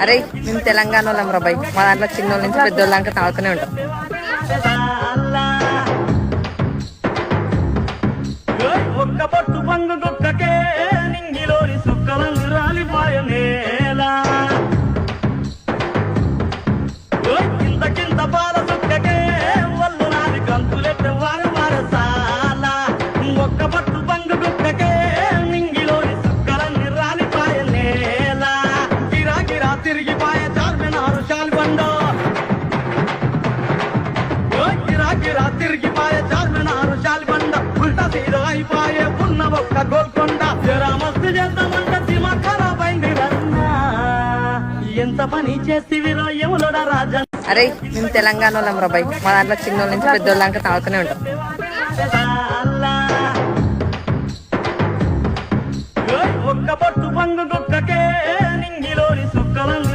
అరే మేము తెలంగాణ వాళ్ళం రాబాయ్, మా దాంట్లో చిన్నోళ్ళ నుంచి పెద్దోళ్ళ దాకా తాగుతూనే ఉంటాం. ఒక్క పట్టు పంగు గుక్కకే నింగిలోని సుక్కలను రాలిపాయనేలా కింద కింద పాల సుక్కకే వల్లు నాది కంతులెట్ట వార వారసాల ఒక్క పట్టు పంగు గుక్కకే నింగిలోని సుక్కలన్నీ రాలిపాయనేలా గిరా గిరా తిరిగిపాయ చార్మినారు శాల్బండో గిరా గిరా తిరిగిపాయ చార్మినారు శాల్బండ ఉల్టా సీదా అయిపాయే ఉన్న ఒక్క గోల్కొండ జరా మస్తు చేద్దామంట సిమ ఖరాబ్ అయింది రన్నా ఎంత పని చేసివిరో యములోడ రాజన్. అరే మేము తెలంగాణ వాళ్ళం రాబాయ్, మా దాంట్లో చిన్నోళ్ళ నుంచి పెద్దోళ్ళ దాకా తాగుతూనే ఉంటాం. ఒక్క పట్టు పంగు గుక్కకే నింగిలోని సుక్కలను